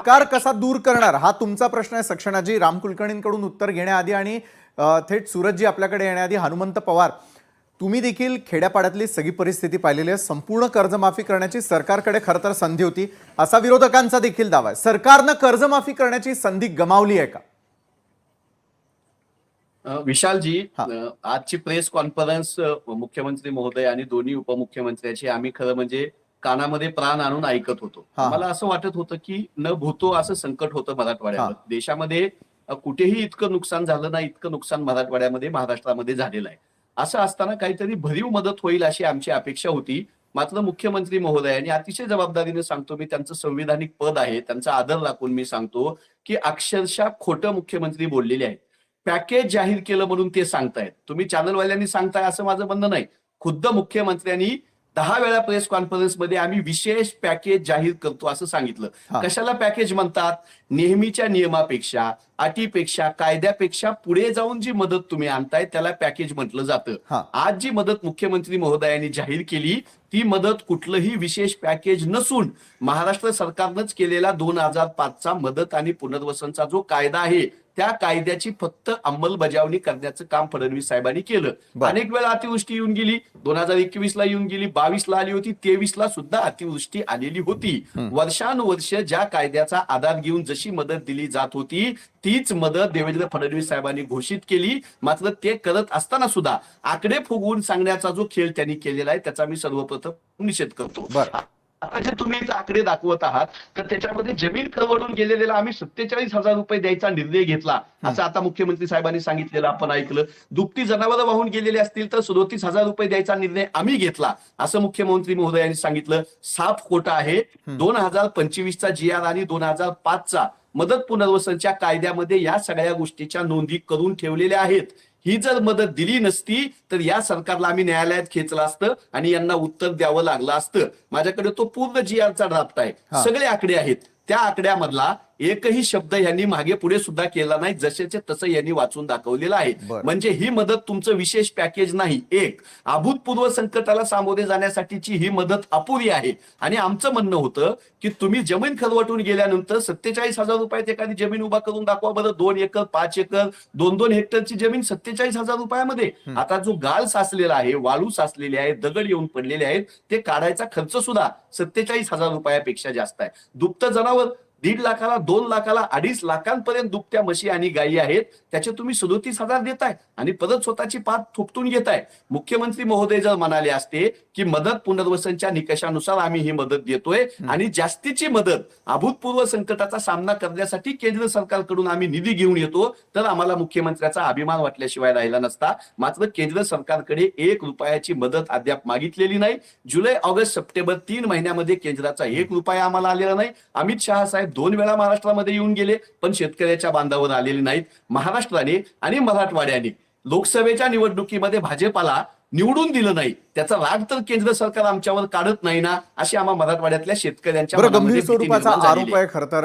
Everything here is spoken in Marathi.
सरकार कसा दूर करणार हा तुमचा प्रश्न आहे सक्षणाजी. राम कुलकर्णींकडून उत्तर घेण्याआधी आणि थेट सूरजजी आपल्याकडे येण्याआधी हनुमंत पवार, तुम्ही देखील खेड्यापाड्यातली सगळी परिस्थिती पाहिलेली आहे. संपूर्ण कर्जमाफी करण्याची सरकारकडे खरं तर संधी होती असा विरोधकांचा देखील दावा आहे. सरकारनं कर्जमाफी करण्याची संधी गमावली आहे का? विशालजी, आजची प्रेस कॉन्फरन्स मुख्यमंत्री महोदय आणि दोन्ही उपमुख्यमंत्र्याची आम्ही खरं म्हणजे कानामध्ये प्राण आणून ऐकत होतो. मला असं वाटत होतं की न भूतो असं संकट होतं मराठवाड्यावर. देशामध्ये कुठेही इतकं नुकसान झालं नाही इतकं नुकसान मराठवाड्यामध्ये महाराष्ट्रामध्ये झालेलं आहे. असं असताना काहीतरी भरीव मदत होईल अशी आमची अपेक्षा होती. मात्र मुख्यमंत्री महोदयांनी अतिशय जबाबदारीने सांगतो मी, त्यांचं संविधानिक पद आहे, त्यांचा आदर राखून मी सांगतो की अक्षरशः खोटं मुख्यमंत्री बोललेले आहेत. पॅकेज जाहीर केलं म्हणून ते सांगतायत. तुम्ही चॅनलवाल्यांनी सांगताय असं माझं म्हणणं नाही. खुद्द मुख्यमंत्र्यांनी 10 वेळा प्रेस कॉन्फरन्समध्ये आम्ही विशेष पॅकेज जाहीर करतो असं सांगितलं. कशाला पॅकेज म्हणतात? नेहमीच्या नियमापेक्षा, अटीपेक्षा, कायद्यापेक्षा पुढे जाऊन जी मदत तुम्ही आणताय त्याला पॅकेज म्हटलं जातं. आज जी मदत मुख्यमंत्री महोदयांनी जाहीर केली ती मदत कुठलंही विशेष पॅकेज नसून महाराष्ट्र सरकारनंच केलेला 2005चा मदत आणि पुनर्वसनचा जो कायदा आहे त्या कायद्याची फक्त अंमलबजावणी करण्याचं काम फडणवीस साहेबांनी केलं. अनेक वेळा अतिवृष्टी येऊन गेली. 2021ला येऊन गेली, 22ला आली होती, 23ला सुद्धा अतिवृष्टी आलेली होती. वर्षानुवर्ष ज्या कायद्याचा आधार घेऊन जशी मदत दिली जात होती तीच मदत देवेंद्र फडणवीस साहेबांनी घोषित केली. मात्र ते करत असताना सुद्धा आकडे फुगवून सांगण्याचा जो खेळ त्यांनी केलेला आहे त्याचा मी सर्वप्रथम निषेध करतो. आता जे तुम्ही आकडे दाखवत आहात तर त्याच्यामध्ये जमीन करवडून गेलेला आम्ही 47,000 रुपये द्यायचा निर्णय घेतला असं आता मुख्यमंत्री साहेबांनी सांगितलेलं आपण ऐकलं. दुभती जनावरं वाहून गेलेले असतील तर 37,000 रुपये द्यायचा निर्णय आम्ही घेतला असं मुख्यमंत्री महोदयांनी सांगितलं. साफ खोटा आहे. 2025चा GR आणि 2005चा मदत पुनर्वसनच्या कायद्यामध्ये या सगळ्या गोष्टीच्या नोंदी करून ठेवलेल्या आहेत. ही जर मदत दिली नसती तर या सरकारला आम्ही न्यायालयात खेचलं असतं आणि यांना उत्तर द्यावं लागलं असतं. माझ्याकडे तो पूर्ण GRचा ड्राफ्ट आहे, सगळे आकडे आहेत. त्या आकड्यामधला एकही शब्द यांनी मागे पुढे सुद्धा केला नाही, जसेचे तसं यांनी वाचून दाखवलेलं आहे. म्हणजे ही मदत तुमचं विशेष पॅकेज नाही. एक अभूतपूर्व संकटाला सामोरे जाण्यासाठीची ही मदत अपुरी आहे. आणि आमचं म्हणणं होतं की तुम्ही जमीन खरवटून गेल्यानंतर 47,000 रुपयात एखादी जमीन उभा करून दाखवा बरं. 2 एकर 5 एकर 2-2 हेक्टरची जमीन 47,000 रुपयामध्ये. आता जो गाळ साचलेला आहे, वाळू साचलेली आहे, दगड येऊन पडलेले आहेत, ते काढायचा खर्च सुद्धा 47,000 रुपयापेक्षा जास्त आहे. दुभतं जनावर 1.5 लाखाला 2 लाखाला 2.5 लाखांपर्यंत दुभत्या म्हशी आणि गायी आहेत. त्याचे तुम्ही 37,000 देताय आणि परत स्वतःची पाठ थोपटून घेताय. मुख्यमंत्री महोदय जर म्हणाले असते की मदत पुनर्वसनच्या निकषानुसार आम्ही ही मदत देतोय आणि जास्तीची मदत अभूतपूर्व संकटाचा सामना करण्यासाठी केंद्र सरकारकडून आम्ही निधी घेऊन येतो तर आम्हाला मुख्यमंत्र्याचा अभिमान वाटल्याशिवाय राहिला नसता. मात्र केंद्र सरकारकडे 1 रुपयाची मदत अद्याप मागितलेली नाही. जुलै, ऑगस्ट, सप्टेंबर 3 महिन्यामध्ये केंद्राचा 1 रुपया आम्हाला आलेला नाही. अमित शहा साहेब 2 वेळा महाराष्ट्रामध्ये येऊन गेले पण शेतकऱ्याच्या बांधावर आलेले नाहीत. महाराष्ट्राने आणि मराठवाड्याने लोकसभेच्या निवडणुकीमध्ये भाजपाला निवडून दिलं नाही, त्याचा राग तर केंद्र सरकार आमच्यावर काढत नाही ना, अशी आम्हा मराठवाड्यातल्या शेतकऱ्यांच्या गंभीर स्वरूपाचा आरोप आहे खरं तर